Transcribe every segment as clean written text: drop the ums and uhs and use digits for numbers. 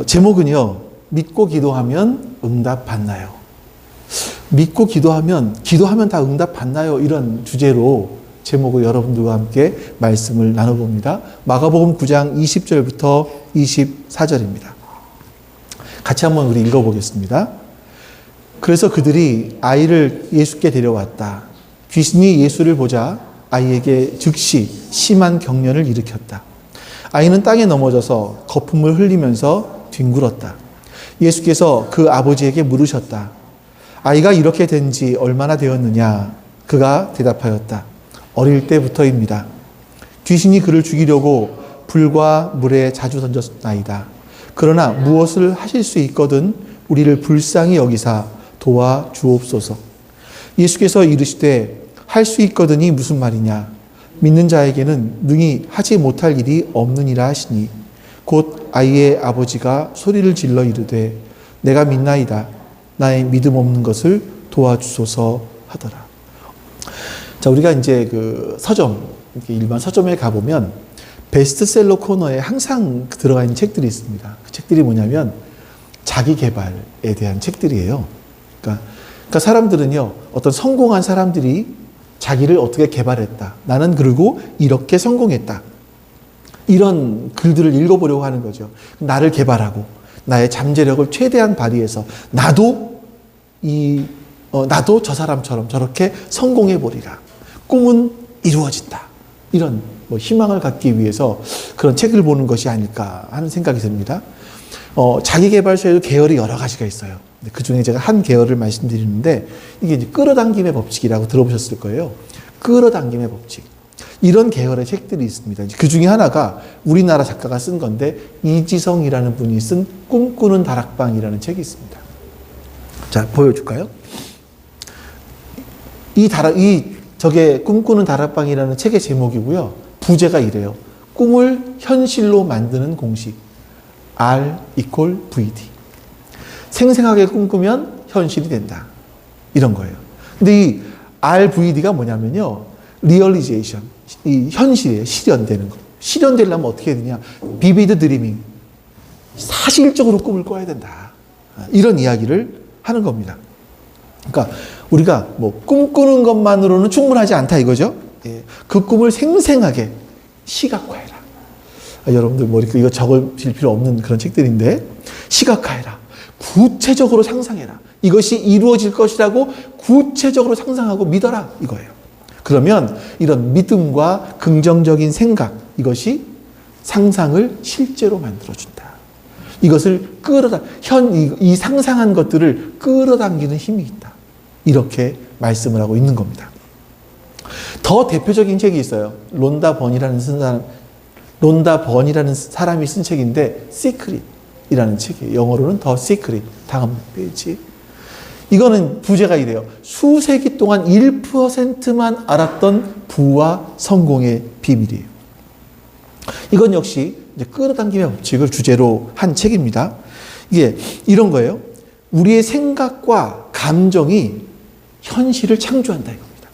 제목은요, 믿고 기도하면 응답 받나요? 믿고 기도하면 다 응답 받나요? 이런 주제로 제목을 여러분들과 함께 말씀을 나눠봅니다. 마가복음 9장 20절부터 24절입니다. 같이 한번 우리 읽어보겠습니다. 그래서 그들이 아이를 예수께 데려왔다. 귀신이 예수를 보자 아이에게 즉시 심한 경련을 일으켰다. 아이는 땅에 넘어져서 거품을 흘리면서 뒹굴었다. 예수께서 그 아버지에게 물으셨다. 아이가 이렇게 된 지 얼마나 되었느냐? 그가 대답하였다. 어릴 때부터입니다. 귀신이 그를 죽이려고 불과 물에 자주 던졌나이다. 그러나 무엇을 하실 수 있거든 우리를 불쌍히 여기사 도와 주옵소서. 예수께서 이르시되 할 수 있거든이 무슨 말이냐? 믿는 자에게는 능히 하지 못할 일이 없느니라 하시니 곧 아이의 아버지가 소리를 질러 이르되 내가 믿나이다. 나의 믿음 없는 것을 도와주소서 하더라. 자, 우리가 이제 그 서점, 일반 서점에 가보면 베스트셀러 코너에 항상 들어가 있는 책들이 있습니다. 그 책들이 뭐냐면 자기 개발에 대한 책들이에요. 그러니까 사람들은요, 어떤 성공한 사람들이 자기를 어떻게 개발했다. 나는 그리고 이렇게 성공했다. 이런 글들을 읽어보려고 하는 거죠. 나를 개발하고 나의 잠재력을 최대한 발휘해서 나도 저 사람처럼 저렇게 성공해보리라. 꿈은 이루어진다. 이런 희망을 갖기 위해서 그런 책을 보는 것이 아닐까 하는 생각이 듭니다. 자기개발서에도 계열이 여러 가지가 있어요. 그 중에 제가 한 계열을 말씀드리는데 이게 이제 끌어당김의 법칙이라고 들어보셨을 거예요. 끌어당김의 법칙. 이런 계열의 책들이 있습니다. 그 중에 하나가 우리나라 작가가 쓴 건데 이지성이라는 분이 쓴 꿈꾸는 다락방이라는 책이 있습니다. 자, 보여줄까요? 저게 꿈꾸는 다락방이라는 책의 제목이고요. 부제가 이래요. 꿈을 현실로 만드는 공식. R = VD. 생생하게 꿈꾸면 현실이 된다. 이런 거예요. 근데 이 RVD가 뭐냐면요. 리얼리제이션. 이 현실에 실현되는 거. 실현되려면 어떻게 해야 되냐. 비비드 드리밍. 사실적으로 꿈을 꿔야 된다. 이런 이야기를 하는 겁니다. 그러니까 우리가 꿈꾸는 것만으로는 충분하지 않다 이거죠. 그 꿈을 생생하게 시각화해라. 여러분들 이거 적으실 필요 없는 그런 책들인데 시각화해라. 구체적으로 상상해라. 이것이 이루어질 것이라고 구체적으로 상상하고 믿어라 이거예요. 그러면 이런 믿음과 긍정적인 생각 이것이 상상을 실제로 만들어준다. 이것을 이 상상한 것들을 끌어당기는 힘이 있다. 이렇게 말씀을 하고 있는 겁니다. 더 대표적인 책이 있어요. 론다 번이라는 사람이 쓴 책인데 시크릿이라는 책이에요. 영어로는 더 시크릿. 다음 페이지. 이거는 부제가 이래요. 수세기 동안 1%만 알았던 부와 성공의 비밀이에요. 이건 역시 이제 끌어당김의 법칙을 주제로 한 책입니다. 이게 이런 거예요. 우리의 생각과 감정이 현실을 창조한다 이겁니다.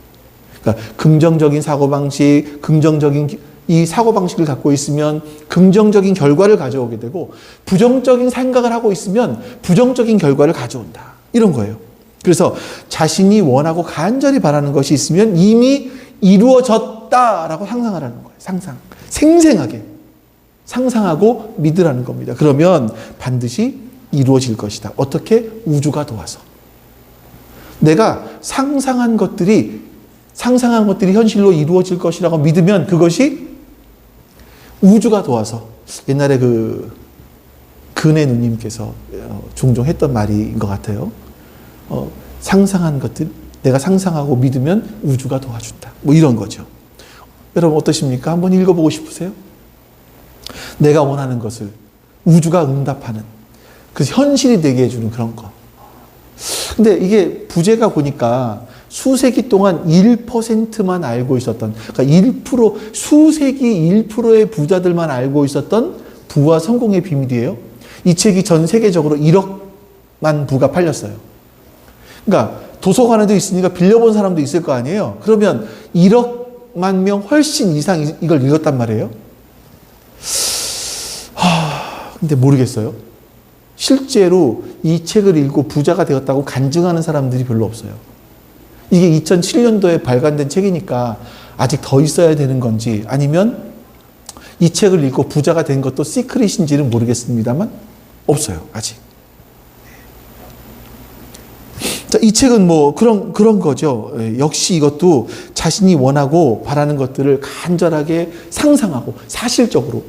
그러니까 긍정적인 사고방식, 긍정적인 이 사고방식을 갖고 있으면 긍정적인 결과를 가져오게 되고 부정적인 생각을 하고 있으면 부정적인 결과를 가져온다. 이런 거예요. 그래서 자신이 원하고 간절히 바라는 것이 있으면 이미 이루어졌다라고 상상을 하는 거예요. 상상. 생생하게. 상상하고 믿으라는 겁니다. 그러면 반드시 이루어질 것이다. 어떻게? 우주가 도와서. 내가 상상한 것들이 현실로 이루어질 것이라고 믿으면 그것이 우주가 도와서. 옛날에 근혜 누님께서 종종 했던 말인 것 같아요. 상상한 것들, 내가 상상하고 믿으면 우주가 도와준다. 이런 거죠. 여러분 어떠십니까? 한번 읽어보고 싶으세요? 내가 원하는 것을 우주가 응답하는 그 현실이 되게 해주는 그런 거. 근데 이게 부제가 보니까 수세기 동안 1%만 알고 있었던, 그러니까 수세기 1%의 부자들만 알고 있었던 부와 성공의 비밀이에요. 이 책이 전 세계적으로 1억만 부가 팔렸어요. 그러니까 도서관에도 있으니까 빌려본 사람도 있을 거 아니에요. 그러면 1억만 명 훨씬 이상 이걸 읽었단 말이에요. 근데 모르겠어요. 실제로 이 책을 읽고 부자가 되었다고 간증하는 사람들이 별로 없어요. 이게 2007년도에 발간된 책이니까 아직 더 있어야 되는 건지 아니면 이 책을 읽고 부자가 된 것도 시크릿인지는 모르겠습니다만 없어요. 아직. 자, 이 책은 뭐 그런 거죠. 역시 이것도 자신이 원하고 바라는 것들을 간절하게 상상하고 사실적으로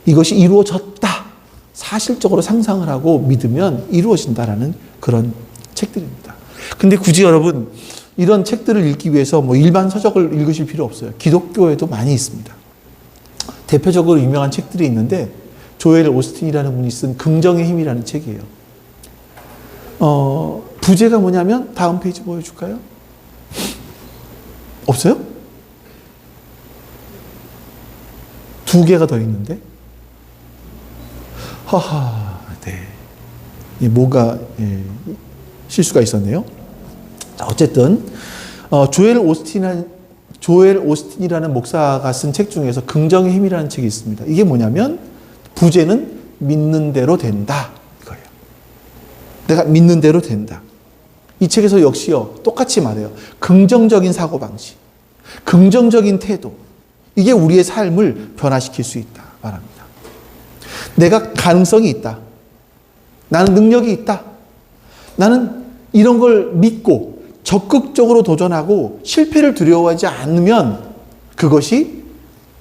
이것이 이루어졌다. 사실적으로 상상을 하고 믿으면 이루어진다라는 그런 책들입니다. 근데 굳이 여러분 이런 책들을 읽기 위해서 뭐 일반 서적을 읽으실 필요 없어요. 기독교에도 많이 있습니다. 대표적으로 유명한 책들이 있는데 조엘 오스틴이라는 분이 쓴 긍정의 힘이라는 책이에요. 부제가 뭐냐면 다음 페이지 보여줄까요? 없어요? 2개가 더 있는데 하하, 네. 뭐가 실수가 있었네요. 자, 어쨌든 조엘 오스틴이라는 목사가 쓴 책 중에서 긍정의 힘이라는 책이 있습니다. 이게 뭐냐면 부제는 믿는 대로 된다 이거예요. 내가 믿는 대로 된다. 이 책에서 역시요 똑같이 말해요. 긍정적인 사고방식, 긍정적인 태도, 이게 우리의 삶을 변화시킬 수 있다 말합니다. 내가 가능성이 있다. 나는 능력이 있다. 나는 이런 걸 믿고 적극적으로 도전하고 실패를 두려워하지 않으면 그것이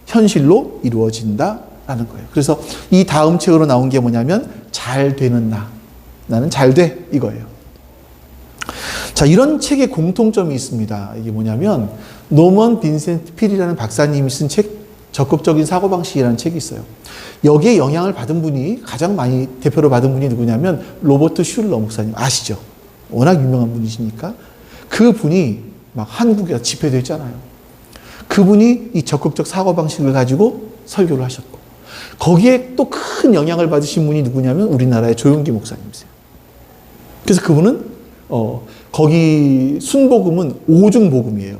현실로 이루어진다라는 거예요. 그래서 이 다음 책으로 나온 게 뭐냐면 잘 되는 나. 나는 잘 돼. 이거예요. 자, 이런 책의 공통점이 있습니다. 이게 뭐냐면 노먼 빈센트 필이라는 박사님이 쓴 책 적극적인 사고방식이라는 책이 있어요. 여기에 영향을 받은 분이 가장 많이 대표로 받은 분이 누구냐면 로버트 슐러 목사님 아시죠? 워낙 유명한 분이시니까 그 분이 막 한국에 집회도 했잖아요. 그분이 이 적극적 사고방식을 가지고 설교를 하셨고 거기에 또 큰 영향을 받으신 분이 누구냐면 우리나라의 조용기 목사님이세요. 그래서 그분은 거기 순복음은 5중 복음이에요.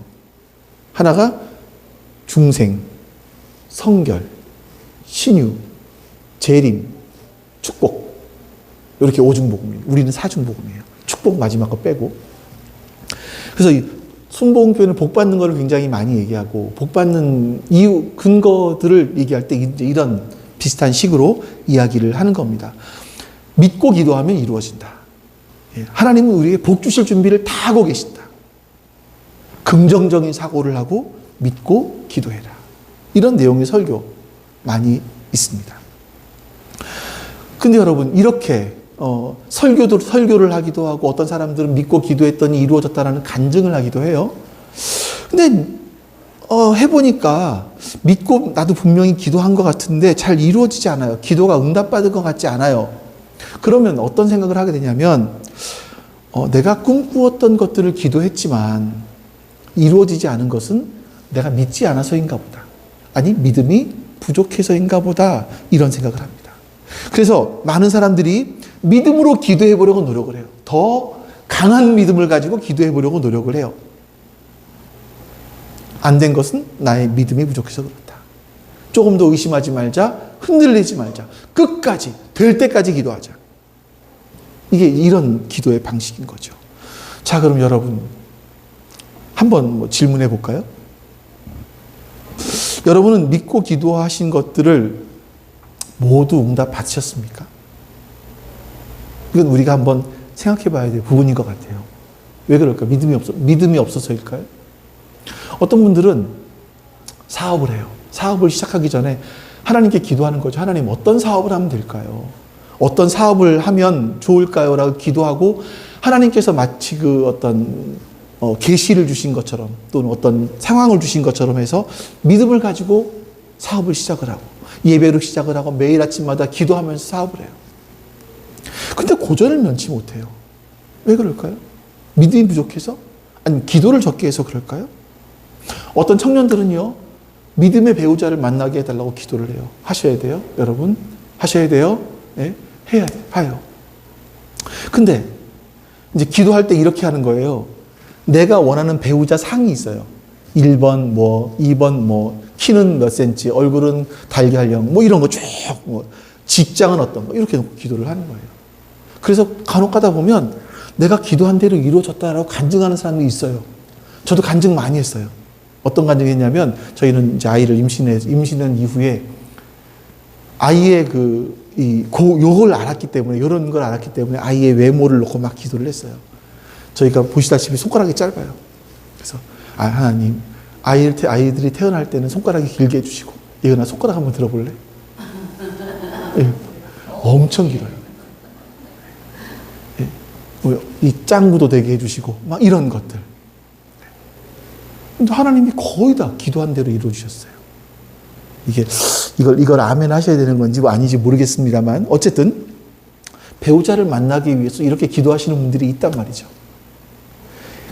하나가 중생, 성결, 신유, 재림, 축복. 이렇게 5중 복음이에요. 우리는 4중 복음이에요. 축복 마지막 거 빼고. 그래서 이 순복음교회는 복 받는 거를 굉장히 많이 얘기하고 복 받는 이유, 근거들을 얘기할 때 이런 비슷한 식으로 이야기를 하는 겁니다. 믿고 기도하면 이루어진다. 하나님은 우리에게 복 주실 준비를 다 하고 계신다. 긍정적인 사고를 하고 믿고 기도해라. 이런 내용의 설교 많이 있습니다. 근데 여러분 이렇게 설교를 하기도 하고 어떤 사람들은 믿고 기도했더니 이루어졌다라는 간증을 하기도 해요. 근데 해보니까 믿고 나도 분명히 기도한 것 같은데 잘 이루어지지 않아요. 기도가 응답받은 것 같지 않아요. 그러면 어떤 생각을 하게 되냐면 내가 꿈꾸었던 것들을 기도했지만 이루어지지 않은 것은 내가 믿지 않아서인가 보다. 아니 믿음이 부족해서인가 보다. 이런 생각을 합니다. 그래서 많은 사람들이 믿음으로 기도해 보려고 노력을 해요. 더 강한 믿음을 가지고 기도해 보려고 노력을 해요. 안 된 것은 나의 믿음이 부족해서 그렇다. 조금 더 의심하지 말자. 흔들리지 말자. 끝까지 될 때까지 기도하자. 이게 이런 기도의 방식인 거죠. 자, 그럼 여러분 한번 질문해 볼까요? 여러분은 믿고 기도하신 것들을 모두 응답 받으셨습니까? 이건 우리가 한번 생각해 봐야 될 부분인 것 같아요. 왜 그럴까? 믿음이 없어서일까요? 어떤 분들은 사업을 해요. 사업을 시작하기 전에 하나님께 기도하는 거죠. 하나님 어떤 사업을 하면 될까요? 어떤 사업을 하면 좋을까요? 라고 기도하고 하나님께서 마치 그 어떤 계시를 주신 것처럼 또는 어떤 상황을 주신 것처럼 해서 믿음을 가지고 사업을 시작을 하고 예배로 시작을 하고 매일 아침마다 기도하면서 사업을 해요. 근데 고전을 면치 못해요. 왜 그럴까요? 믿음이 부족해서? 아니면 기도를 적게 해서 그럴까요? 어떤 청년들은요, 믿음의 배우자를 만나게 해달라고 기도를 해요. 하셔야 돼요, 여러분. 하셔야 돼요. 네? 해야 돼요. 하요. 근데 이제 기도할 때 이렇게 하는 거예요. 내가 원하는 배우자 상이 있어요. 1번, 2번, 키는 몇 센치, 얼굴은 달걀형, 이런 거 쭉, 직장은 어떤 거 이렇게 놓고 기도를 하는 거예요. 그래서 간혹 가다 보면 내가 기도한 대로 이루어졌다라고 간증하는 사람이 있어요. 저도 간증 많이 했어요. 어떤 간증했냐면 저희는 이제 아이를 임신한 이후에 아이의 요걸 알았기 때문에, 이런 걸 알았기 때문에 아이의 외모를 놓고 막 기도를 했어요. 저희가 보시다시피 손가락이 짧아요. 그래서 하나님, 아이들이 태어날 때는 손가락이 길게 해주시고, 예은아 손가락 한번 들어볼래? 예, 엄청 길어요. 예, 이 짱구도 되게 해주시고 막 이런 것들. 근데 하나님이 거의 다 기도한 대로 이루어주셨어요. 이걸 아멘 하셔야 되는 건지 뭐 아닌지 모르겠습니다만, 어쨌든 배우자를 만나기 위해서 이렇게 기도하시는 분들이 있단 말이죠.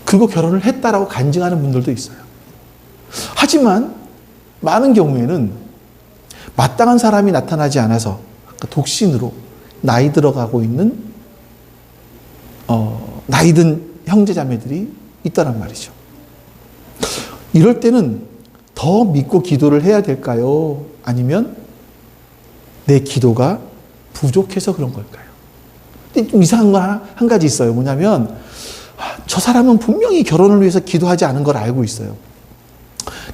그리고 결혼을 했다라고 간증하는 분들도 있어요. 하지만 많은 경우에는 마땅한 사람이 나타나지 않아서 독신으로 나이 들어가고 있는 나이 든 형제자매들이 있다란 말이죠. 이럴 때는 더 믿고 기도를 해야 될까요? 아니면 내 기도가 부족해서 그런 걸까요? 근데 좀 이상한 건 한 가지 있어요. 뭐냐면 저 사람은 분명히 결혼을 위해서 기도하지 않은 걸 알고 있어요.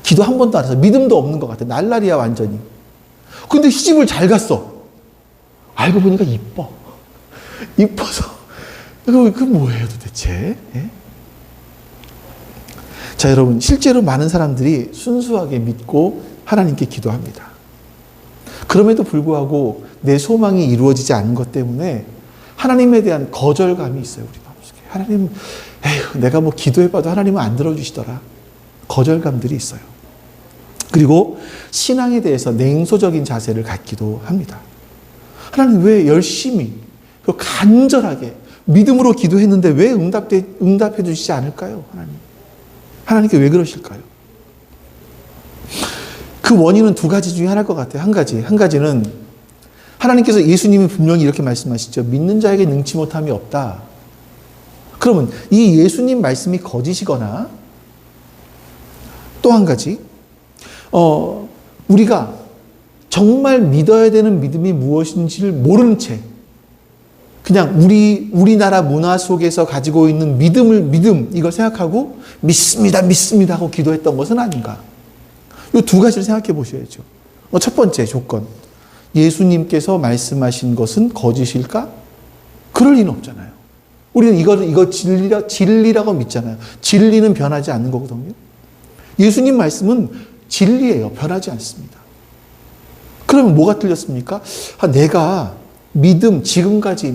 기도 한 번도 안 해서 믿음도 없는 것 같아. 날라리야 완전히. 근데 시집을 잘 갔어. 알고 보니까 이뻐. 이뻐서 그 뭐예요 도대체? 예? 자, 여러분, 실제로 많은 사람들이 순수하게 믿고 하나님께 기도합니다. 그럼에도 불구하고 내 소망이 이루어지지 않은 것 때문에 하나님에 대한 거절감이 있어요, 우리 마음속에. 하나님, 에휴, 내가 뭐 기도해봐도 하나님은 안 들어주시더라. 거절감들이 있어요. 그리고 신앙에 대해서 냉소적인 자세를 갖기도 합니다. 하나님 왜 열심히, 간절하게 믿음으로 기도했는데 왜 응답해 주시지 않을까요, 하나님? 하나님께 왜 그러실까요? 그 원인은 두 가지 중에 하나일 것 같아요. 한 가지는 하나님께서, 예수님이 분명히 이렇게 말씀하시죠. 믿는 자에게 능치 못함이 없다. 그러면 이 예수님 말씀이 거짓이거나, 또 한 가지, 우리가 정말 믿어야 되는 믿음이 무엇인지를 모르는 채 그냥 우리나라 문화 속에서 가지고 있는 믿음, 이걸 생각하고 믿습니다 하고 기도했던 것은 아닌가. 이 두 가지를 생각해 보셔야죠. 첫 번째 조건. 예수님께서 말씀하신 것은 거짓일까? 그럴 리는 없잖아요. 우리는 이거 진리라고 믿잖아요. 진리는 변하지 않는 거거든요. 예수님 말씀은 진리예요. 변하지 않습니다. 그러면 뭐가 틀렸습니까? 내가 지금까지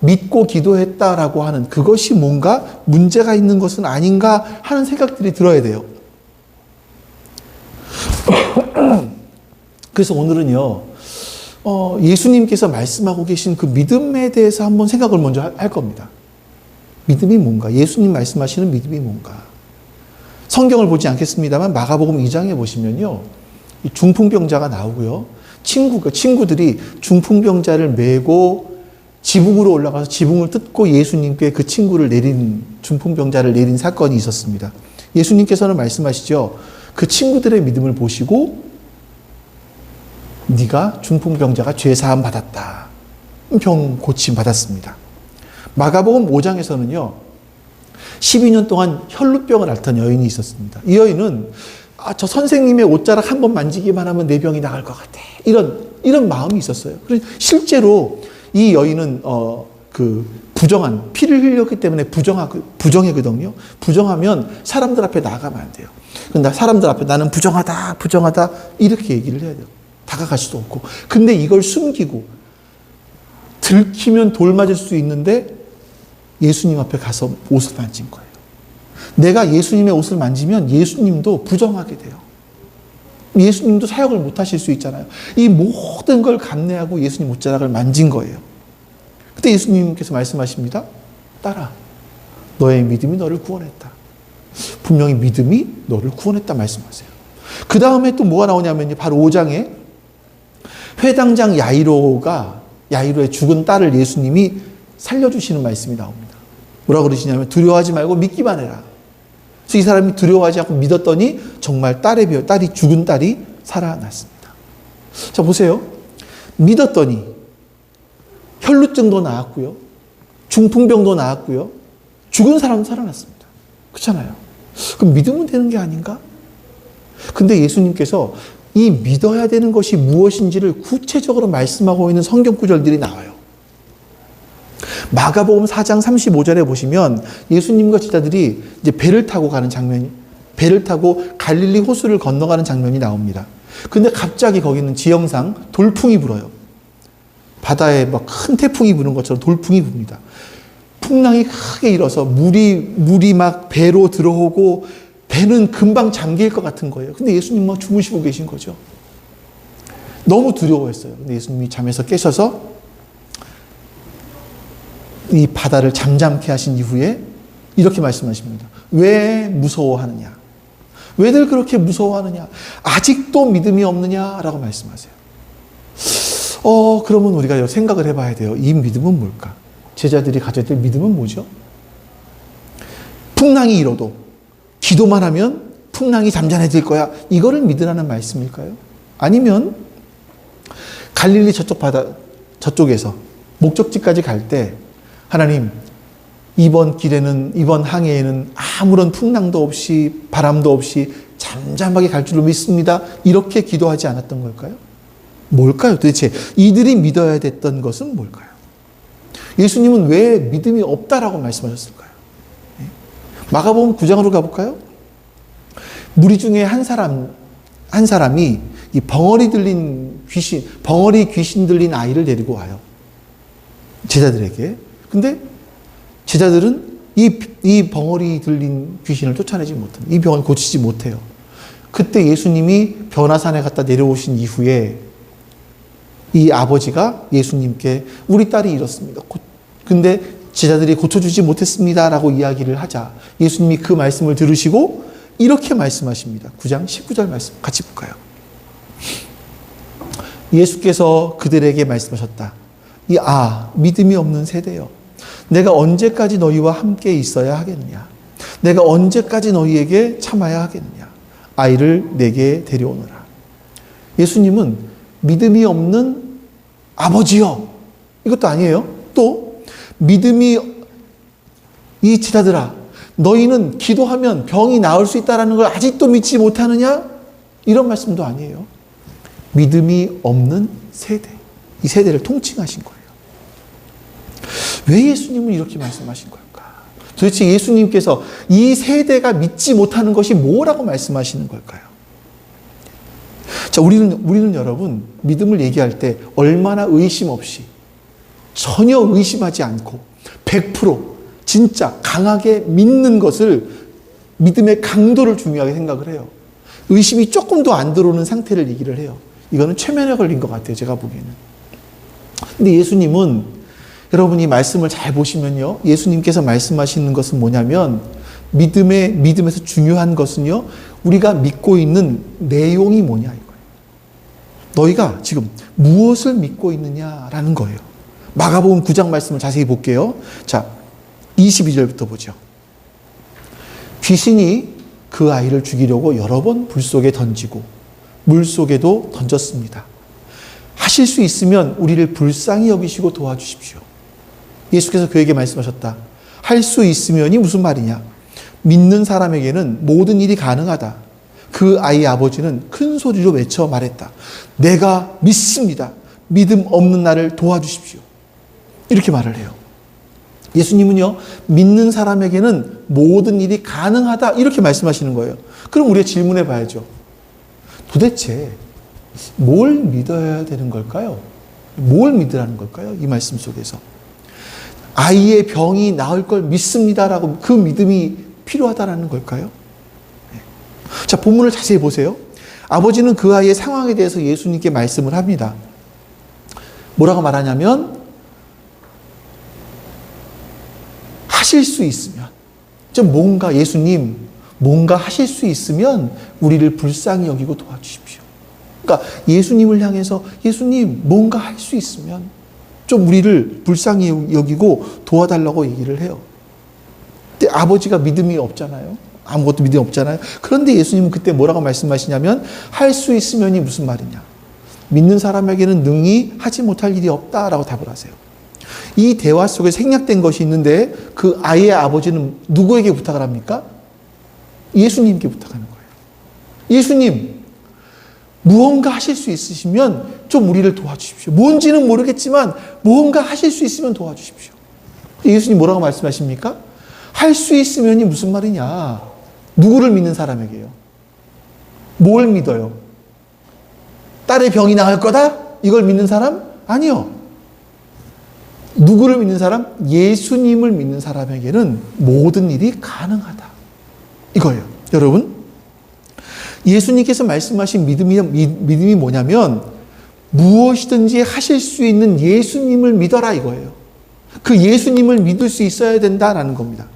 믿고 기도했다라고 하는 그것이 뭔가 문제가 있는 것은 아닌가 하는 생각들이 들어야 돼요. 그래서 오늘은요, 예수님께서 말씀하고 계신 그 믿음에 대해서 한번 생각을 먼저 할 겁니다. 믿음이 뭔가? 예수님 말씀하시는 믿음이 뭔가? 성경을 보지 않겠습니다만 마가복음 2장에 보시면요, 중풍병자가 나오고요, 친구들이 중풍병자를 메고 지붕으로 올라가서 지붕을 뜯고 예수님께 그 중풍병자를 내린 사건이 있었습니다. 예수님께서는 말씀하시죠. 그 친구들의 믿음을 보시고 네가 중풍병자가 죄사함 받았다. 병 고침 받았습니다. 마가복음 5장에서는요. 12년 동안 혈루병을 앓던 여인이 있었습니다. 이 여인은 저 선생님의 옷자락 한 번 만지기만 하면 내 병이 나을 것 같아. 이런 마음이 있었어요. 그리고 실제로 이 여인은 부정한, 피를 흘렸기 때문에 부정이거든요. 부정하면 사람들 앞에 나가면 안 돼요. 근데 사람들 앞에 나는 부정하다 이렇게 얘기를 해야 돼요. 다가갈 수도 없고. 근데 이걸 숨기고 들키면 돌 맞을 수 있는데 예수님 앞에 가서 옷을 만진 거예요. 내가 예수님의 옷을 만지면 예수님도 부정하게 돼요. 예수님도 사역을 못 하실 수 있잖아요. 이 모든 걸 감내하고 예수님 옷자락을 만진 거예요. 그때 예수님께서 말씀하십니다. 딸아, 너의 믿음이 너를 구원했다. 분명히 믿음이 너를 구원했다 말씀하세요. 그 다음에 또 뭐가 나오냐면요. 바로 5장에 회당장 야이로의 죽은 딸을 예수님이 살려주시는 말씀이 나옵니다. 뭐라고 그러시냐면 두려워하지 말고 믿기만 해라. 그래서 이 사람이 두려워하지 않고 믿었더니 정말 죽은 딸이 살아났습니다. 자, 보세요. 믿었더니 혈루증도 나았고요. 중풍병도 나았고요. 죽은 사람도 살아났습니다. 그렇잖아요. 그럼 믿으면 되는 게 아닌가? 근데 예수님께서 이 믿어야 되는 것이 무엇인지를 구체적으로 말씀하고 있는 성경 구절들이 나와요. 마가복음 4장 35절에 보시면 예수님과 제자들이 이제 배를 타고 갈릴리 호수를 건너가는 장면이 나옵니다. 근데 갑자기 거기는 지형상 돌풍이 불어요. 바다에 막 큰 태풍이 부는 것처럼 돌풍이 붑니다. 풍랑이 크게 일어서 물이 막 배로 들어오고 배는 금방 잠길 것 같은 거예요. 근데 예수님 막 주무시고 계신 거죠. 너무 두려워했어요. 근데 예수님이 잠에서 깨셔서 이 바다를 잠잠케 하신 이후에 이렇게 말씀하십니다. 왜 무서워하느냐? 왜들 그렇게 무서워하느냐? 아직도 믿음이 없느냐라고 말씀하세요. 그러면 우리가 생각을 해봐야 돼요. 이 믿음은 뭘까? 제자들이 가져야 될 믿음은 뭐죠? 풍랑이 일어도 기도만 하면 풍랑이 잠잠해질 거야. 이거를 믿으라는 말씀일까요? 아니면 갈릴리 저쪽에서 목적지까지 갈 때 하나님, 이번 항해에는 아무런 풍랑도 없이 바람도 없이 잠잠하게 갈 줄로 믿습니다. 이렇게 기도하지 않았던 걸까요? 뭘까요? 도대체 이들이 믿어야 됐던 것은 뭘까요? 예수님은 왜 믿음이 없다라고 말씀하셨을까요? 마가복음 9장으로 가볼까요? 무리 중에 한 사람이 이 벙어리 귀신 들린 아이를 데리고 와요. 제자들에게. 근데 제자들은 이 벙어리 들린 귀신을 쫓아내지 못합니다. 이 병을 고치지 못해요. 그때 예수님이 변화산에 갔다 내려오신 이후에 이 아버지가 예수님께 우리 딸이 이렇습니다. 근데 제자들이 고쳐주지 못했습니다라고 이야기를 하자 예수님이 그 말씀을 들으시고 이렇게 말씀하십니다. 9장 19절 말씀 같이 볼까요? 예수께서 그들에게 말씀하셨다. 믿음이 없는 세대여. 내가 언제까지 너희와 함께 있어야 하겠느냐? 내가 언제까지 너희에게 참아야 하겠느냐? 아이를 내게 데려오너라. 예수님은 믿음이 없는 아버지여. 이것도 아니에요. 또 이 제자들아, 너희는 기도하면 병이 나을 수 있다는 걸 아직도 믿지 못하느냐? 이런 말씀도 아니에요. 믿음이 없는 세대. 이 세대를 통칭하신 거예요. 왜 예수님은 이렇게 말씀하신 걸까? 도대체 예수님께서 이 세대가 믿지 못하는 것이 뭐라고 말씀하시는 걸까요? 자, 우리는 여러분, 믿음을 얘기할 때 얼마나 의심 없이, 전혀 의심하지 않고, 100% 진짜 강하게 믿는 것을, 믿음의 강도를 중요하게 생각을 해요. 의심이 조금도 안 들어오는 상태를 얘기를 해요. 이거는 최면에 걸린 것 같아요, 제가 보기에는. 근데 예수님은, 여러분이 말씀을 잘 보시면요, 예수님께서 말씀하시는 것은 뭐냐면, 믿음에서 중요한 것은요, 우리가 믿고 있는 내용이 뭐냐, 이거예요. 너희가 지금 무엇을 믿고 있느냐라는 거예요. 마가복음 9장 말씀을 자세히 볼게요. 자, 22절부터 보죠. 귀신이 그 아이를 죽이려고 여러 번 불 속에 던지고 물 속에도 던졌습니다. 하실 수 있으면 우리를 불쌍히 여기시고 도와주십시오. 예수께서 그에게 말씀하셨다. 할 수 있으면이 무슨 말이냐? 믿는 사람에게는 모든 일이 가능하다. 그 아이의 아버지는 큰 소리로 외쳐 말했다. 내가 믿습니다. 믿음 없는 나를 도와주십시오. 이렇게 말을 해요. 예수님은요, 믿는 사람에게는 모든 일이 가능하다. 이렇게 말씀하시는 거예요. 그럼 우리가 질문해 봐야죠. 도대체 뭘 믿어야 되는 걸까요? 뭘 믿으라는 걸까요? 이 말씀 속에서. 아이의 병이 나을 걸 믿습니다라고 그 믿음이 필요하다라는 걸까요? 자, 본문을 자세히 보세요. 아버지는 그 아이의 상황에 대해서 예수님께 말씀을 합니다. 뭐라고 말하냐면, 하실 수 있으면, 예수님, 뭔가 하실 수 있으면 우리를 불쌍히 여기고 도와주십시오. 그러니까 예수님을 향해서, 예수님, 뭔가 할 수 있으면 좀 우리를 불쌍히 여기고 도와달라고 얘기를 해요. 근데 아버지가 믿음이 없잖아요. 아무것도 믿음이 없잖아요. 그런데 예수님은 그때 뭐라고 말씀하시냐면, 할 수 있으면이 무슨 말이냐? 믿는 사람에게는 능히 하지 못할 일이 없다라고 답을 하세요. 이 대화 속에 생략된 것이 있는데 그 아이의 아버지는 누구에게 부탁을 합니까? 예수님께 부탁하는 거예요. 예수님, 무언가 하실 수 있으시면 좀 우리를 도와주십시오. 뭔지는 모르겠지만 무언가 하실 수 있으면 도와주십시오. 예수님 뭐라고 말씀하십니까? 할 수 있으면이 무슨 말이냐? 누구를 믿는 사람에게요? 뭘 믿어요? 딸의 병이 나을 거다? 이걸 믿는 사람? 아니요. 누구를 믿는 사람? 예수님을 믿는 사람에게는 모든 일이 가능하다. 이거예요. 여러분, 예수님께서 말씀하신 믿음이 뭐냐면 무엇이든지 하실 수 있는 예수님을 믿어라 이거예요. 그 예수님을 믿을 수 있어야 된다라는 겁니다.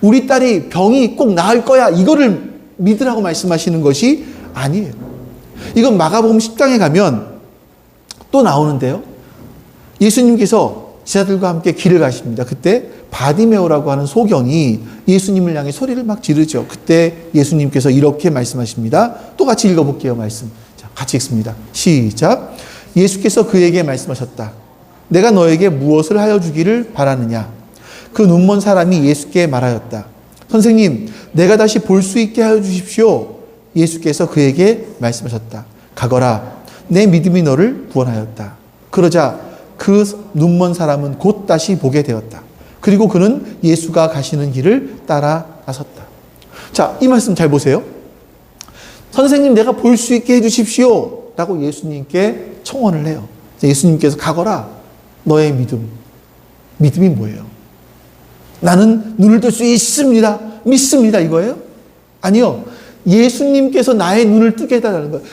우리 딸이 병이 꼭 나을 거야 이거를 믿으라고 말씀하시는 것이 아니에요. 이건 마가복음 10장에 가면 또 나오는데요. 예수님께서 제자들과 함께 길을 가십니다. 그때 바디메오라고 하는 소경이 예수님을 향해 소리를 막 지르죠. 그때 예수님께서 이렇게 말씀하십니다. 또 같이 읽어볼게요. 말씀. 자, 같이 읽습니다. 시작. 예수께서 그에게 말씀하셨다. 내가 너에게 무엇을 하여 주기를 바라느냐? 그 눈먼 사람이 예수께 말하였다. 선생님, 내가 다시 볼 수 있게 하여 주십시오. 예수께서 그에게 말씀하셨다. 가거라. 내 믿음이 너를 구원하였다. 그러자 그 눈먼 사람은 곧 다시 보게 되었다. 그리고 그는 예수가 가시는 길을 따라 나섰다. 자, 이 말씀 잘 보세요. 선생님, 내가 볼 수 있게 해주십시오. 라고 예수님께 청원을 해요. 예수님께서 가거라. 너의 믿음. 믿음이 뭐예요? 나는 눈을 뜰 수 있습니다. 믿습니다. 이거예요? 아니요. 예수님께서 나의 눈을 뜨게 해달라는 거예요.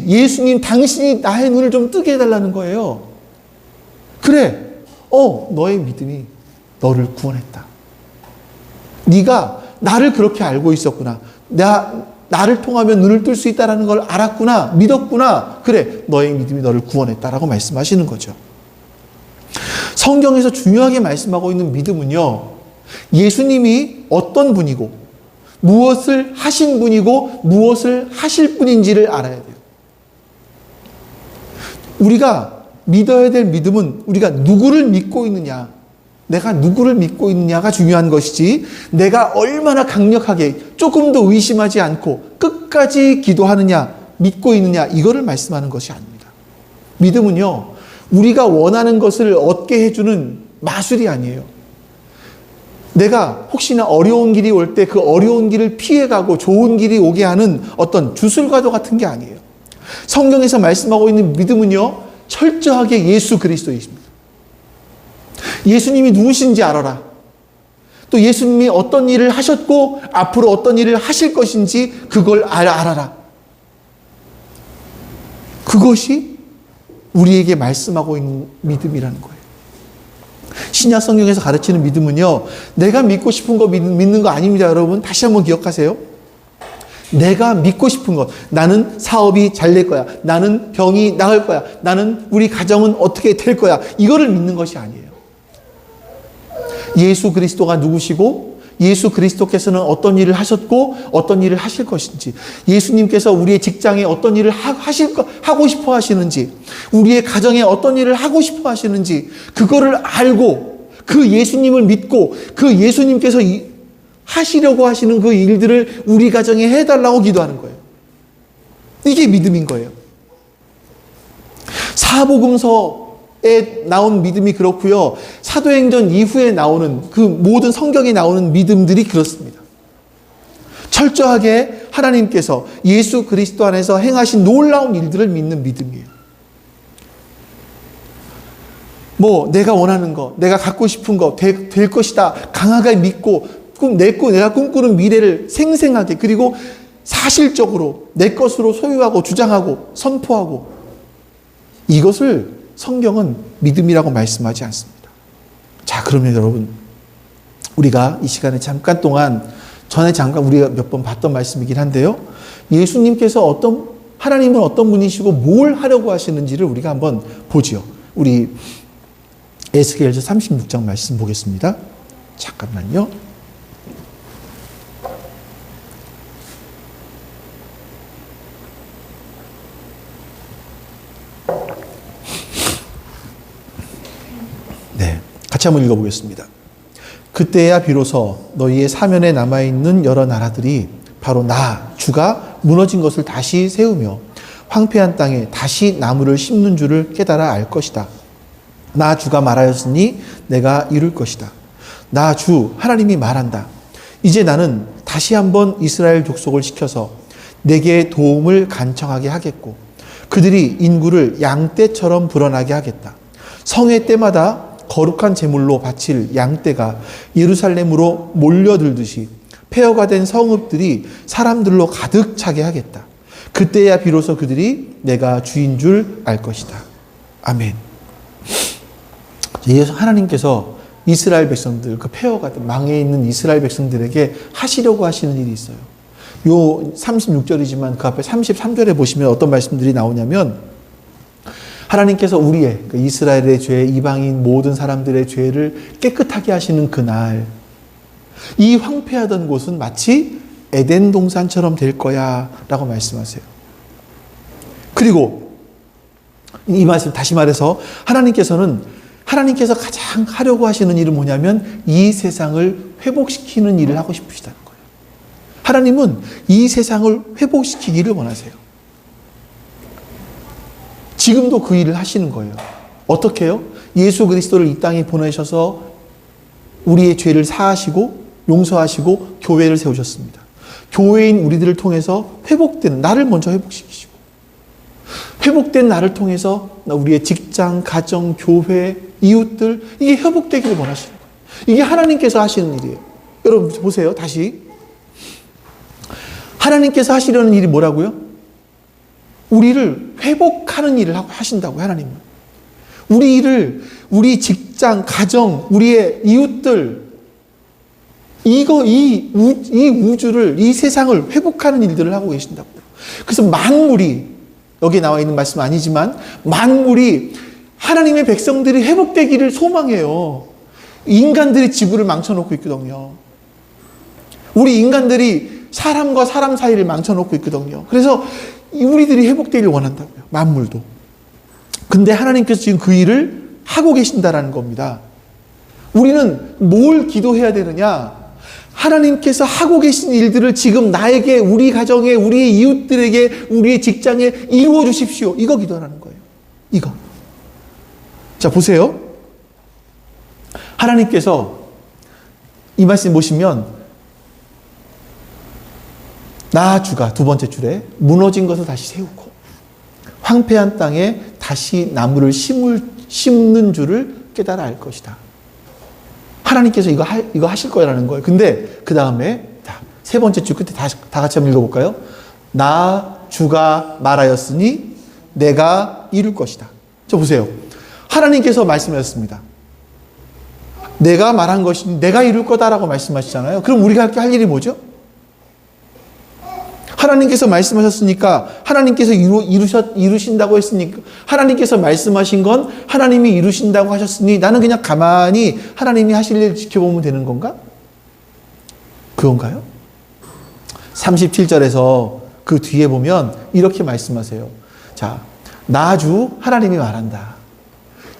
예수님, 당신이 나의 눈을 좀 뜨게 해달라는 거예요. 그래. 너의 믿음이 너를 구원했다. 네가 나를 그렇게 알고 있었구나. 나를 통하면 눈을 뜰 수 있다는 걸 알았구나. 믿었구나. 그래. 너의 믿음이 너를 구원했다라고 말씀하시는 거죠. 성경에서 중요하게 말씀하고 있는 믿음은요. 예수님이 어떤 분이고 무엇을 하신 분이고 무엇을 하실 분인지를 알아야 돼요. 우리가 믿어야 될 믿음은 우리가 누구를 믿고 있느냐, 내가 누구를 믿고 있느냐가 중요한 것이지 내가 얼마나 강력하게 조금도 의심하지 않고 끝까지 기도하느냐, 믿고 있느냐 이거를 말씀하는 것이 아닙니다. 믿음은요, 우리가 원하는 것을 얻게 해주는 마술이 아니에요. 내가 혹시나 어려운 길이 올 때 그 어려운 길을 피해가고 좋은 길이 오게 하는 어떤 주술과도 같은 게 아니에요. 성경에서 말씀하고 있는 믿음은요, 철저하게 예수 그리스도이십니다. 예수님이 누구신지 알아라. 또 예수님이 어떤 일을 하셨고 앞으로 어떤 일을 하실 것인지 그걸 알아라. 그것이 우리에게 말씀하고 있는 믿음이라는 거예요. 신약 성경에서 가르치는 믿음은요, 내가 믿고 싶은 거 믿는 거 아닙니다. 여러분 다시 한번 기억하세요. 내가 믿고 싶은 것, 나는 사업이 잘 될 거야, 나는 병이 나을 거야, 나는 우리 가정은 어떻게 될 거야, 이거를 믿는 것이 아니에요. 예수 그리스도가 누구시고 예수 그리스도께서는 어떤 일을 하셨고 어떤 일을 하실 것인지, 예수님께서 우리의 직장에 어떤 일을 하고 싶어 하시는지, 우리의 가정에 어떤 일을 하고 싶어 하시는지 그거를 알고 그 예수님을 믿고 그 예수님께서 하시려고 하시는 그 일들을 우리 가정에 해달라고 기도하는 거예요. 이게 믿음인 거예요. 사복음서에 나온 믿음이 그렇고요. 사도행전 이후에 나오는 그 모든 성경에 나오는 믿음들이 그렇습니다. 철저하게 하나님께서 예수 그리스도 안에서 행하신 놀라운 일들을 믿는 믿음이에요. 내가 원하는 거, 내가 갖고 싶은 거 될 것이다. 강하게 믿고 내가 꿈꾸는 미래를 생생하게, 그리고 사실적으로 내 것으로 소유하고 주장하고 선포하고, 이것을 성경은 믿음이라고 말씀하지 않습니다. 자, 그러면 여러분, 우리가 이 시간에 잠깐 동안 잠깐 우리가 몇 번 봤던 말씀이긴 한데요. 예수님께서 하나님은 어떤 분이시고 뭘 하려고 하시는지를 우리가 한번 보지요. 우리 에스겔서 36장 말씀 보겠습니다. 잠깐만요. 같이 한번 읽어보겠습니다. 그때야 비로소 너희의 사면에 남아있는 여러 나라들이 바로 나 주가 무너진 것을 다시 세우며 황폐한 땅에 다시 나무를 심는 줄을 깨달아 알 것이다. 나 주가 말하였으니 내가 이룰 것이다. 나 주 하나님이 말한다. 이제 나는 다시 한번 이스라엘 족속을 시켜서 내게 도움을 간청하게 하겠고 그들이 인구를 양떼처럼 불어나게 하겠다. 성회 때마다 거룩한 제물로 바칠 양떼가 예루살렘으로 몰려들듯이 폐허가 된 성읍들이 사람들로 가득 차게 하겠다. 그때야 비로소 그들이 내가 주인 줄 알 것이다. 아멘. 하나님께서 이스라엘 백성들, 그 폐허가 된 망해 있는 이스라엘 백성들에게 하시려고 하시는 일이 있어요. 요 36절이지만 그 앞에 33절에 보시면 어떤 말씀들이 나오냐면 하나님께서 우리의 그 이스라엘의 죄, 이방인 모든 사람들의 죄를 깨끗하게 하시는 그날 이 황폐하던 곳은 마치 에덴 동산처럼 될 거야 라고 말씀하세요. 그리고 이 말씀 다시 말해서 하나님께서 가장 하려고 하시는 일은 뭐냐면 이 세상을 회복시키는 일을 하고 싶으시다는 거예요. 하나님은 이 세상을 회복시키기를 원하세요. 지금도 그 일을 하시는 거예요. 어떻게 해요? 예수 그리스도를 이 땅에 보내셔서 우리의 죄를 사하시고 용서하시고 교회를 세우셨습니다. 교회인 우리들을 통해서 회복되는 나를 먼저 회복시키시고 회복된 나를 통해서 우리의 직장, 가정, 교회, 이웃들 이게 회복되기를 원하시는 거예요. 이게 하나님께서 하시는 일이에요. 여러분 보세요. 다시 하나님께서 하시려는 일이 뭐라고요? 우리를 회복하는 일을 하신다고 하나님은. 우리 직장, 가정, 우리의 이웃들 이 우주를 이 세상을 회복하는 일들을 하고 계신다고요. 그래서 만물이 여기 나와 있는 말씀 아니지만 만물이 하나님의 백성들이 회복되기를 소망해요. 인간들이 지구를 망쳐놓고 있거든요. 우리 인간들이 사람과 사람 사이를 망쳐놓고 있거든요. 그래서 우리들이 회복되기를 원한다고요. 만물도. 근데 하나님께서 지금 그 일을 하고 계신다라는 겁니다. 우리는 뭘 기도해야 되느냐? 하나님께서 하고 계신 일들을 지금 나에게, 우리 가정에, 우리 이웃들에게, 우리의 직장에 이루어 주십시오. 이거 기도하라는 거예요. 이거. 자, 보세요. 하나님께서 이 말씀 보시면 나 주가 두 번째 줄에 무너진 것을 다시 세우고 황폐한 땅에 다시 나무를 심는 줄을 깨달아 알 것이다. 하나님께서 이거 하실 거라는 거예요. 근데 그 다음에 세 번째 줄 끝에 다 같이 한번 읽어볼까요? 나 주가 말하였으니 내가 이룰 것이다. 저 보세요. 하나님께서 말씀하셨습니다. 내가 말한 것이 내가 이룰 거다라고 말씀하시잖아요. 그럼 우리가 할 일이 뭐죠? 하나님께서 말씀하셨으니까 하나님께서 이루신다고 했으니까 하나님께서 말씀하신 건 하나님이 이루신다고 하셨으니 나는 그냥 가만히 하나님이 하실 일 지켜보면 되는 건가? 그건가요? 37절에서 그 뒤에 보면 이렇게 말씀하세요. 자, 나 주 하나님이 말한다.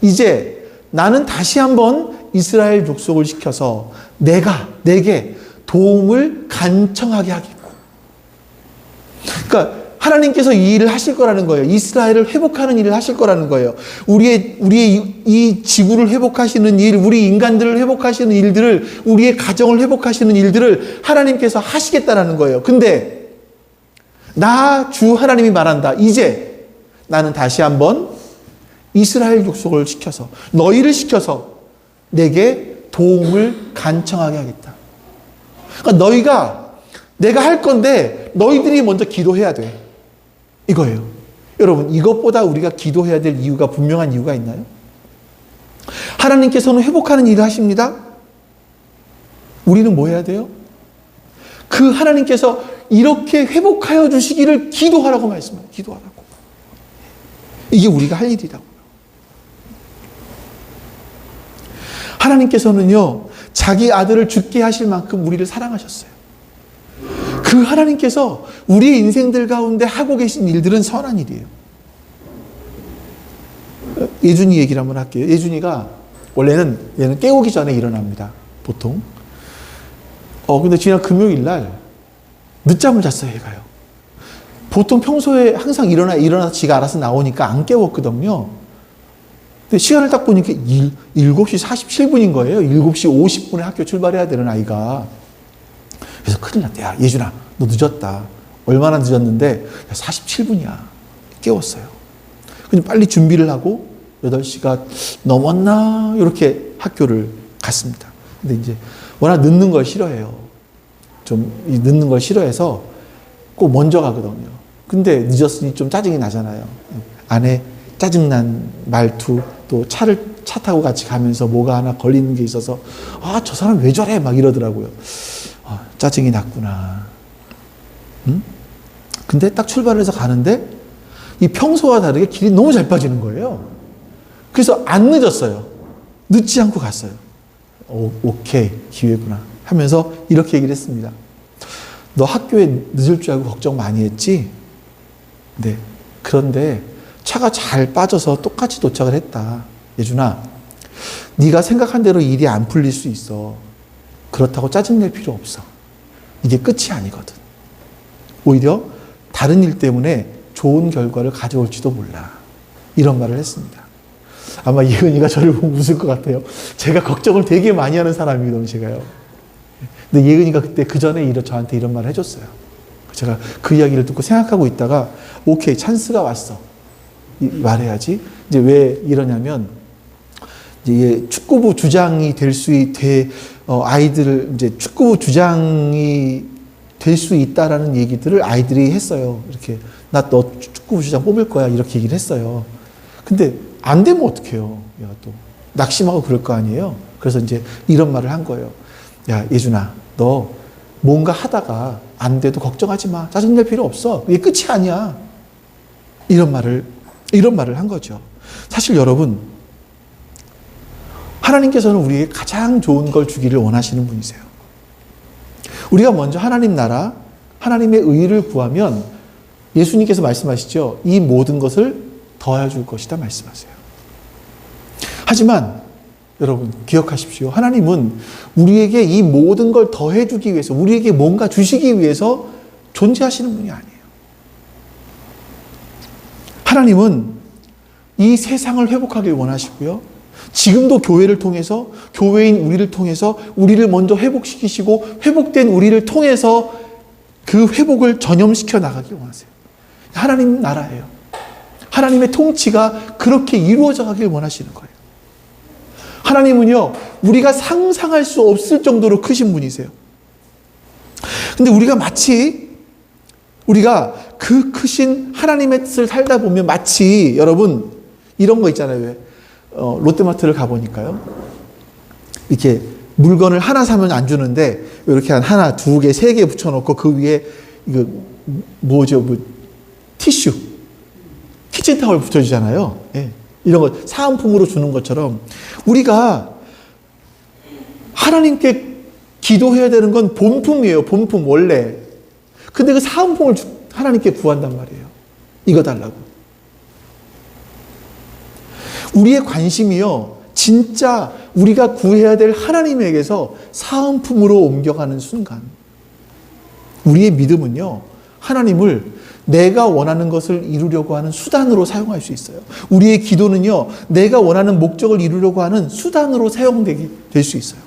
이제 나는 다시 한번 이스라엘 족속을 시켜서 내게 도움을 간청하게 하겠고. 그러니까 하나님께서 이 일을 하실 거라는 거예요. 이스라엘을 회복하는 일을 하실 거라는 거예요. 우리의 이 지구를 회복하시는 일, 우리 인간들을 회복하시는 일들을, 우리의 가정을 회복하시는 일들을 하나님께서 하시겠다라는 거예요. 근데 나 주 하나님이 말한다. 이제 나는 다시 한번 이스라엘 족속을 시켜서 너희를 시켜서 내게 도움을 간청하게 하겠다. 그러니까 내가 할 건데 너희들이 먼저 기도해야 돼. 이거예요. 여러분, 이것보다 우리가 기도해야 될 이유가 분명한 이유가 있나요? 하나님께서는 회복하는 일을 하십니다. 우리는 뭐 해야 돼요? 그 하나님께서 이렇게 회복하여 주시기를 기도하라고 말씀해요. 기도하라고. 이게 우리가 할 일이라고요. 하나님께서는요, 자기 아들을 죽게 하실 만큼 우리를 사랑하셨어요. 그 하나님께서 우리의 인생들 가운데 하고 계신 일들은 선한 일이에요. 예준이 얘기를 한번 할게요. 예준이가 원래는 얘는 깨우기 전에 일어납니다. 보통. 근데 지난 금요일 날 늦잠을 잤어요, 얘가요. 보통 평소에 항상 일어나서 지가 알아서 나오니까 안 깨웠거든요. 근데 시간을 딱 보니까 7시 47분인 거예요. 7시 50분에 학교 출발해야 되는 아이가. 그래서 큰일 났다. 야, 예준아, 너 늦었다. 얼마나 늦었는데, 야, 47분이야. 깨웠어요. 근데 빨리 준비를 하고 8시가 넘었나? 이렇게 학교를 갔습니다. 근데 이제 워낙 늦는 걸 싫어해요. 좀 늦는 걸 싫어해서 꼭 먼저 가거든요. 근데 늦었으니 좀 짜증이 나잖아요. 안에 짜증난 말투, 또 차 타고 같이 가면서 뭐가 하나 걸리는 게 있어서, 저 사람 왜 저래? 막 이러더라고요. 짜증이 났구나. 응? 근데 딱 출발을 해서 가는데, 이 평소와 다르게 길이 너무 잘 빠지는 거예요. 그래서 안 늦었어요. 늦지 않고 갔어요. 오케이, 기회구나. 하면서 이렇게 얘기를 했습니다. 너 학교에 늦을 줄 알고 걱정 많이 했지? 네. 그런데 차가 잘 빠져서 똑같이 도착을 했다. 예준아, 네가 생각한 대로 일이 안 풀릴 수 있어. 그렇다고 짜증낼 필요 없어. 이게 끝이 아니거든. 오히려 다른 일 때문에 좋은 결과를 가져올지도 몰라. 이런 말을 했습니다. 아마 예은이가 저를 보면 웃을 것 같아요. 제가 걱정을 되게 많이 하는 사람이거든요, 제가요. 근데 예은이가 그때 그 전에 저한테 이런 말을 해줬어요. 제가 그 이야기를 듣고 생각하고 있다가, 오케이, 찬스가 왔어. 말해야지. 이제 왜 이러냐면, 이제 축구부 주장이 아이들을 이제 축구부 주장이 될 수 있다라는 얘기들을 아이들이 했어요. 이렇게, 나 너 축구부 주장 뽑을 거야. 이렇게 얘기를 했어요. 근데 안 되면 어떡해요. 얘가 또 낙심하고 그럴 거 아니에요. 그래서 이제 이런 말을 한 거예요. 야, 예준아, 너 뭔가 하다가 안 돼도 걱정하지 마. 짜증낼 필요 없어. 이게 끝이 아니야. 이런 말을 한 거죠. 사실 여러분, 하나님께서는 우리에게 가장 좋은 걸 주기를 원하시는 분이세요. 우리가 먼저 하나님 나라, 하나님의 의를 구하면 예수님께서 말씀하시죠. 이 모든 것을 더해 줄 것이다 말씀하세요. 하지만 여러분 기억하십시오. 하나님은 우리에게 이 모든 걸 더해 주기 위해서, 우리에게 뭔가 주시기 위해서 존재하시는 분이 아니에요. 하나님은 이 세상을 회복하길 원하시고요. 지금도 교회를 통해서, 교회인 우리를 통해서 우리를 먼저 회복시키시고 회복된 우리를 통해서 그 회복을 전염시켜 나가길 원하세요. 하나님 나라예요. 하나님의 통치가 그렇게 이루어져 가길 원하시는 거예요. 하나님은요, 우리가 상상할 수 없을 정도로 크신 분이세요. 근데 우리가 마치, 우리가 그 크신 하나님의 뜻을 살다 보면 마치, 여러분, 이런 거 있잖아요. 왜? 롯데마트를 가보니까요. 이렇게 물건을 하나 사면 안 주는데, 이렇게 하나, 두 개, 세 개 붙여놓고 그 위에, 이거, 티슈, 키친타월 붙여주잖아요. 예. 이런 거 사은품으로 주는 것처럼 우리가 하나님께 기도해야 되는 건 본품이에요. 본품 원래. 근데 그 사은품을 하나님께 구한단 말이에요. 이거 달라고. 우리의 관심이요, 진짜 우리가 구해야 될 하나님에게서 사은품으로 옮겨가는 순간, 우리의 믿음은요, 하나님을 내가 원하는 것을 이루려고 하는 수단으로 사용할 수 있어요. 우리의 기도는요, 내가 원하는 목적을 이루려고 하는 수단으로 사용될 수 있어요.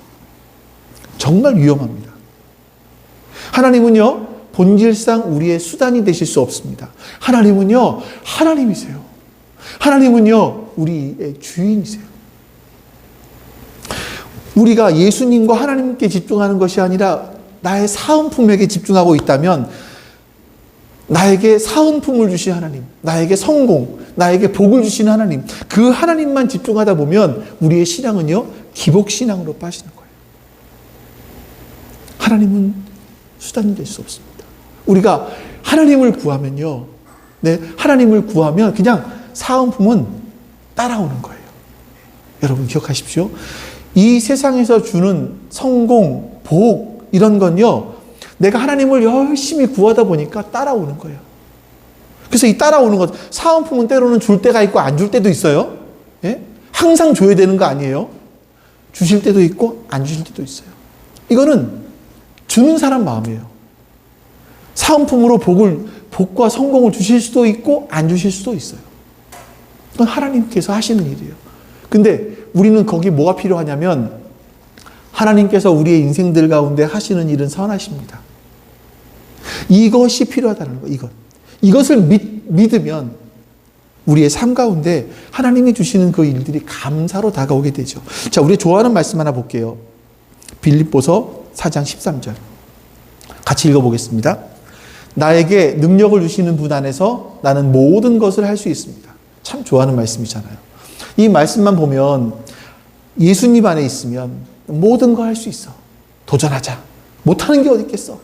정말 위험합니다. 하나님은요, 본질상 우리의 수단이 되실 수 없습니다. 하나님은요, 하나님이세요. 하나님은요, 우리의 주인이세요. 우리가 예수님과 하나님께 집중하는 것이 아니라 나의 사은품에게 집중하고 있다면, 나에게 사은품을 주신 하나님, 나에게 성공, 나에게 복을 주신 하나님, 그 하나님만 집중하다 보면 우리의 신앙은요, 기복신앙으로 빠지는 거예요. 하나님은 수단이 될 수 없습니다. 우리가 하나님을 구하면요, 네, 하나님을 구하면 그냥 사은품은 따라오는 거예요. 여러분 기억하십시오. 이 세상에서 주는 성공, 복, 이런 건요, 내가 하나님을 열심히 구하다 보니까 따라오는 거예요. 그래서 이 따라오는 것, 사은품은 때로는 줄 때가 있고 안 줄 때도 있어요. 예? 항상 줘야 되는 거 아니에요. 주실 때도 있고 안 주실 때도 있어요. 이거는 주는 사람 마음이에요. 사은품으로 복과 성공을 주실 수도 있고 안 주실 수도 있어요. 그건 하나님께서 하시는 일이에요. 근데 우리는 거기 뭐가 필요하냐면 하나님께서 우리의 인생들 가운데 하시는 일은 선하십니다. 이것이 필요하다는 거예요. 이것을 믿으면 우리의 삶 가운데 하나님이 주시는 그 일들이 감사로 다가오게 되죠. 자, 우리 좋아하는 말씀 하나 볼게요. 빌립보서 4장 13절. 같이 읽어보겠습니다. 나에게 능력을 주시는 분 안에서 나는 모든 것을 할 수 있습니다. 참 좋아하는 말씀이잖아요. 이 말씀만 보면 예수님 안에 있으면 모든 걸 할 수 있어. 도전하자. 못하는 게 어디 있겠어.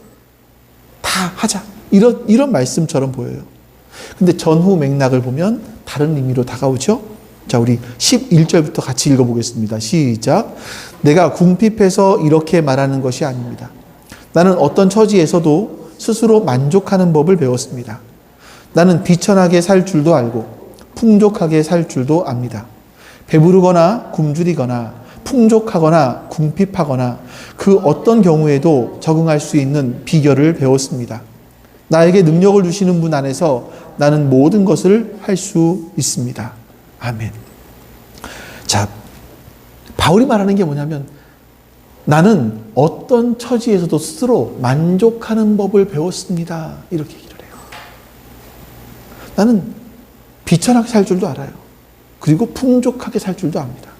다 하자. 이런 말씀처럼 보여요. 근데 전후 맥락을 보면 다른 의미로 다가오죠. 자, 우리 11절부터 같이 읽어보겠습니다. 시작. 내가 궁핍해서 이렇게 말하는 것이 아닙니다. 나는 어떤 처지에서도 스스로 만족하는 법을 배웠습니다. 나는 비천하게 살 줄도 알고 풍족하게 살 줄도 압니다. 배부르거나 굶주리거나 풍족하거나 궁핍하거나 그 어떤 경우에도 적응할 수 있는 비결을 배웠습니다. 나에게 능력을 주시는 분 안에서 나는 모든 것을 할 수 있습니다. 아멘. 자, 바울이 말하는 게 뭐냐면 나는 어떤 처지에서도 스스로 만족하는 법을 배웠습니다. 이렇게 얘기를 해요. 나는 비천하게 살 줄도 알아요. 그리고 풍족하게 살 줄도 압니다.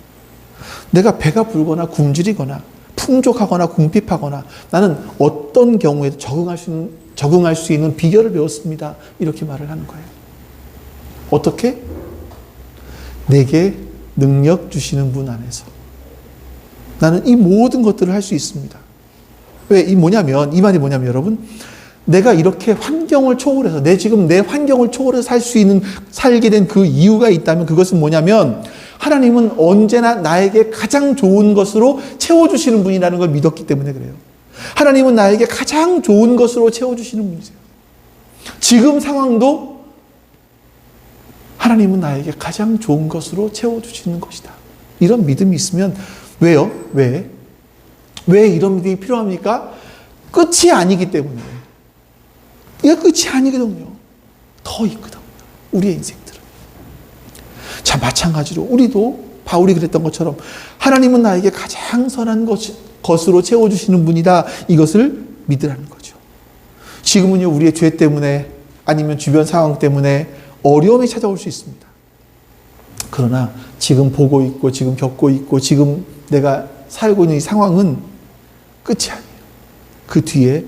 내가 배가 불거나 굶주리거나 풍족하거나 궁핍하거나 나는 어떤 경우에도 적응할 수 있는 비결을 배웠습니다. 이렇게 말을 하는 거예요. 어떻게? 내게 능력 주시는 분 안에서 나는 이 모든 것들을 할 수 있습니다. 왜? 이 말이 뭐냐면 여러분, 내가 이렇게 환경을 초월해서 지금 내 환경을 초월해서 살게 된 그 이유가 있다면 그것은 뭐냐면 하나님은 언제나 나에게 가장 좋은 것으로 채워주시는 분이라는 걸 믿었기 때문에 그래요. 하나님은 나에게 가장 좋은 것으로 채워주시는 분이세요. 지금 상황도 하나님은 나에게 가장 좋은 것으로 채워주시는 것이다. 이런 믿음이 있으면 왜요? 왜 이런 믿음이 필요합니까? 끝이 아니기 때문에. 이게 끝이 아니거든요. 더 있거든요. 우리의 인생들은. 자, 마찬가지로 우리도 바울이 그랬던 것처럼 하나님은 나에게 가장 선한 것으로 채워주시는 분이다. 이것을 믿으라는 거죠. 지금은요, 우리의 죄 때문에 아니면 주변 상황 때문에 어려움이 찾아올 수 있습니다. 그러나 지금 보고 있고 지금 겪고 있고 지금 내가 살고 있는 이 상황은 끝이 아니에요. 그 뒤에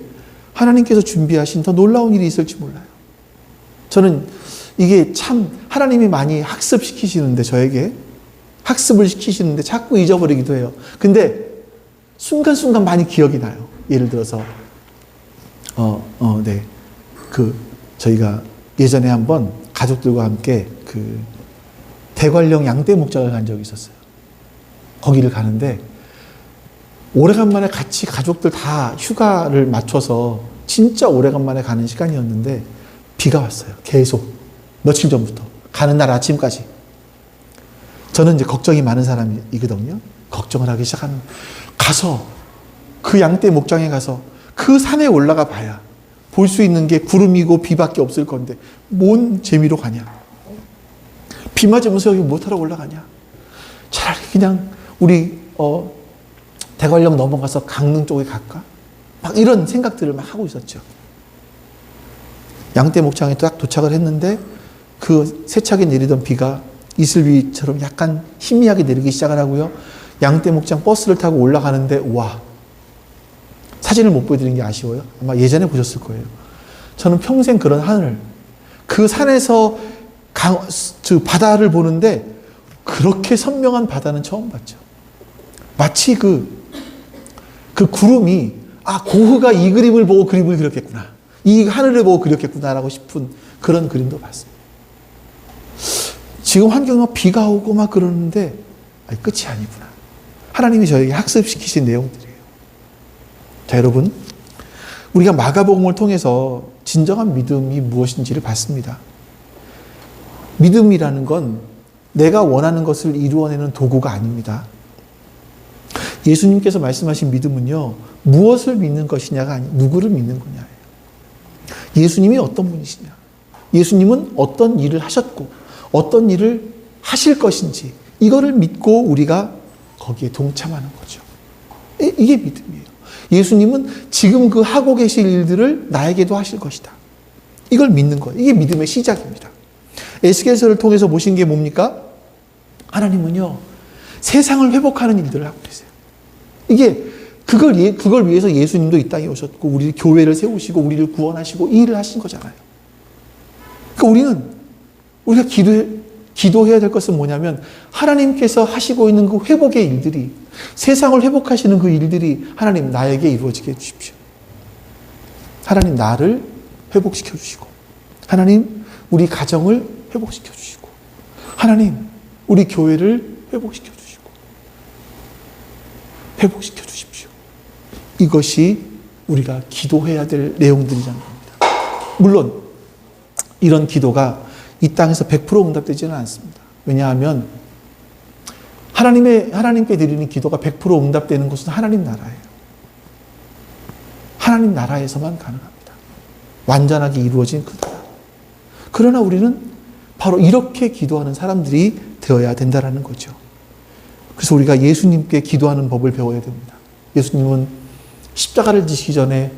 하나님께서 준비하신 더 놀라운 일이 있을지 몰라요. 저는 이게 참 하나님이 많이 학습시키시는데 저에게 학습을 시키시는데 자꾸 잊어버리기도 해요. 근데 순간순간 많이 기억이 나요. 예를 들어서 저희가 예전에 한번 가족들과 함께 대관령 양떼 목장을 간 적이 있었어요. 거기를 가는데 오래간만에 같이 가족들 다 휴가를 맞춰서 진짜 오래간만에 가는 시간이었는데 비가 왔어요. 계속 며칠 전부터 가는 날 아침까지. 저는 이제 걱정이 많은 사람이거든요. 걱정을 하기 시작하는 가서 그 양떼 목장에 가서 그 산에 올라가 봐야 볼 수 있는 게 구름이고 비밖에 없을 건데 뭔 재미로 가냐? 비 맞으면서 여기 못하러 올라가냐? 차라리 그냥 우리 대관령 넘어가서 강릉 쪽에 갈까? 막 이런 생각들을 막 하고 있었죠. 양떼 목장에 딱 도착을 했는데 그 세차게 내리던 비가 이슬비처럼 약간 희미하게 내리기 시작을 하고요. 양떼 목장 버스를 타고 올라가는데 와, 사진을 못 보여드린 게 아쉬워요. 아마 예전에 보셨을 거예요. 저는 평생 그런 하늘, 그 산에서 바다를 보는데 그렇게 선명한 바다는 처음 봤죠. 마치 그 구름이 고흐가 이 그림을 보고 그림을 그렸겠구나. 이 하늘을 보고 그렸겠구나라고 싶은 그런 그림도 봤습니다. 지금 환경은 비가 오고 막 그러는데 끝이 아니구나. 하나님이 저에게 학습시키신 내용들이에요. 자, 여러분, 우리가 마가복음을 통해서 진정한 믿음이 무엇인지를 봤습니다. 믿음이라는 건 내가 원하는 것을 이루어내는 도구가 아닙니다. 예수님께서 말씀하신 믿음은요, 무엇을 믿는 것이냐가 아니고 누구를 믿는 거냐예요. 예수님이 어떤 분이시냐, 예수님은 어떤 일을 하셨고 어떤 일을 하실 것인지, 이거를 믿고 우리가 거기에 동참하는 거죠. 이게 믿음이에요. 예수님은 지금 그 하고 계실 일들을 나에게도 하실 것이다, 이걸 믿는 거예요. 이게 믿음의 시작입니다. 에스겔서를 통해서 보신 게 뭡니까? 하나님은요, 세상을 회복하는 일들을 하고 계세요. 이게 그걸 위해서 예수님도 이 땅에 오셨고 우리 교회를 세우시고 우리를 구원하시고 이 일을 하신 거잖아요. 그러니까 우리가 기도해야 될 것은 뭐냐면, 하나님께서 하시고 있는 그 회복의 일들이, 세상을 회복하시는 그 일들이 하나님 나에게 이루어지게 해주십시오. 하나님 나를 회복시켜 주시고, 하나님 우리 가정을 회복시켜 주시고, 하나님 우리 교회를 회복시켜 주시고, 회복시켜 주십시오. 이것이 우리가 기도해야 될 내용들이라는 겁니다. 물론 이런 기도가 이 땅에서 100% 응답되지는 않습니다. 왜냐하면 하나님께 드리는 기도가 100% 응답되는 것은 하나님 나라예요. 하나님 나라에서만 가능합니다. 완전하게 이루어진 그 나라. 그러나 우리는 바로 이렇게 기도하는 사람들이 되어야 된다는 거죠. 그래서 우리가 예수님께 기도하는 법을 배워야 됩니다. 예수님은 십자가를 지시기 전에,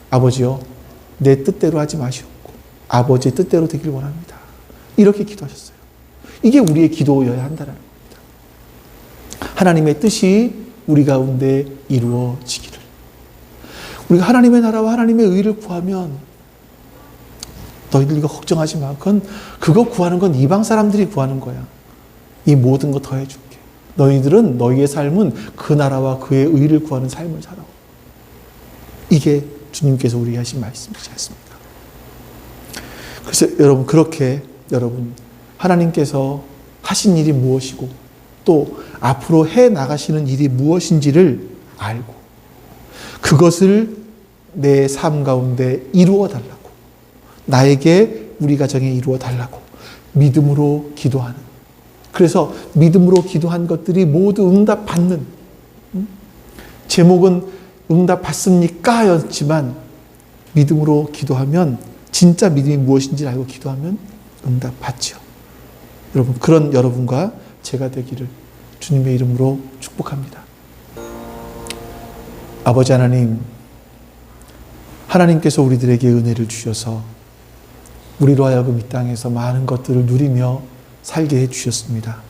아버지여 내 뜻대로 하지 마시옵고 아버지의 뜻대로 되길 원합니다, 이렇게 기도하셨어요. 이게 우리의 기도여야 한다는 겁니다. 하나님의 뜻이 우리 가운데 이루어지기를. 우리가 하나님의 나라와 하나님의 의를 구하면, 너희들 이거 걱정하지 마, 그거 구하는 건 이방 사람들이 구하는 거야, 이 모든 거 더해줄게. 너희들은, 너희의 삶은 그 나라와 그의 의를 구하는 삶을 살아. 이게 주님께서 우리에게 하신 말씀이지 않습니까? 그래서 여러분, 그렇게 하나님께서 하신 일이 무엇이고 또 앞으로 해 나가시는 일이 무엇인지를 알고 그것을 내 삶 가운데 이루어 달라고, 나에게, 우리 가정에 이루어 달라고 믿음으로 기도하는, 그래서 믿음으로 기도한 것들이 모두 응답받는, 제목은 응답받습니까? 였지만 믿음으로 기도하면, 진짜 믿음이 무엇인지 알고 기도하면 응답받죠. 여러분, 그런 여러분과 제가 되기를 주님의 이름으로 축복합니다. 아버지 하나님, 하나님께서 우리들에게 은혜를 주셔서 우리로 하여금 이 땅에서 많은 것들을 누리며 살게 해주셨습니다.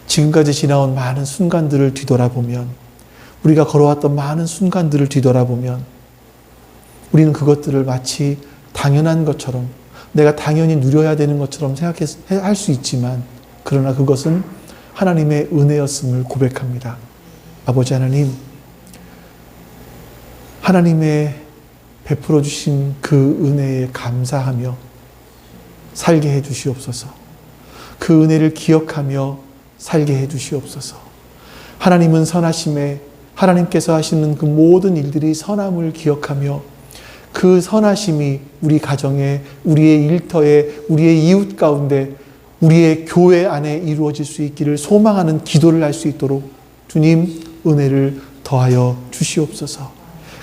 지금까지 지나온 많은 순간들을 뒤돌아보면, 우리가 걸어왔던 많은 순간들을 뒤돌아보면 우리는 그것들을 마치 당연한 것처럼, 내가 당연히 누려야 되는 것처럼 생각할 수 있지만, 그러나 그것은 하나님의 은혜였음을 고백합니다. 아버지 하나님, 하나님의 베풀어 주신 그 은혜에 감사하며 살게 해 주시옵소서. 그 은혜를 기억하며 살게 해 주시옵소서. 하나님은 선하심에, 하나님께서 하시는 그 모든 일들이 선함을 기억하며 그 선하심이 우리 가정에, 우리의 일터에, 우리의 이웃 가운데, 우리의 교회 안에 이루어질 수 있기를 소망하는 기도를 할 수 있도록 주님 은혜를 더하여 주시옵소서.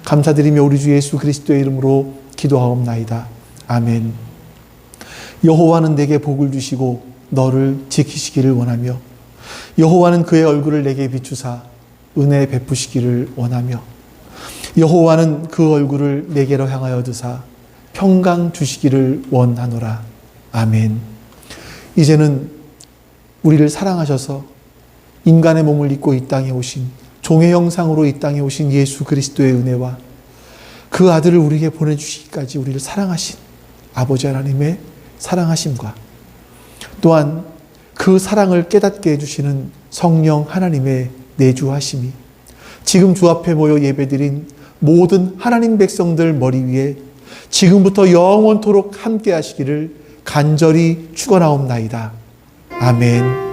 감사드리며 우리 주 예수 그리스도의 이름으로 기도하옵나이다. 아멘. 여호와는 내게 복을 주시고 너를 지키시기를 원하며, 여호와는 그의 얼굴을 내게 비추사 은혜 베푸시기를 원하며, 여호와는 그 얼굴을 내게로 향하여 드사 평강 주시기를 원하노라. 아멘. 이제는 우리를 사랑하셔서 인간의 몸을 입고 이 땅에 오신, 종의 형상으로 이 땅에 오신 예수 그리스도의 은혜와 그 아들을 우리에게 보내주시기까지 우리를 사랑하신 아버지 하나님의 사랑하심과, 또한 그 사랑을 깨닫게 해주시는 성령 하나님의 내주하심이 지금 주 앞에 모여 예배드린 모든 하나님 백성들 머리 위에 지금부터 영원토록 함께 하시기를 간절히 축원하옵나이다. 아멘.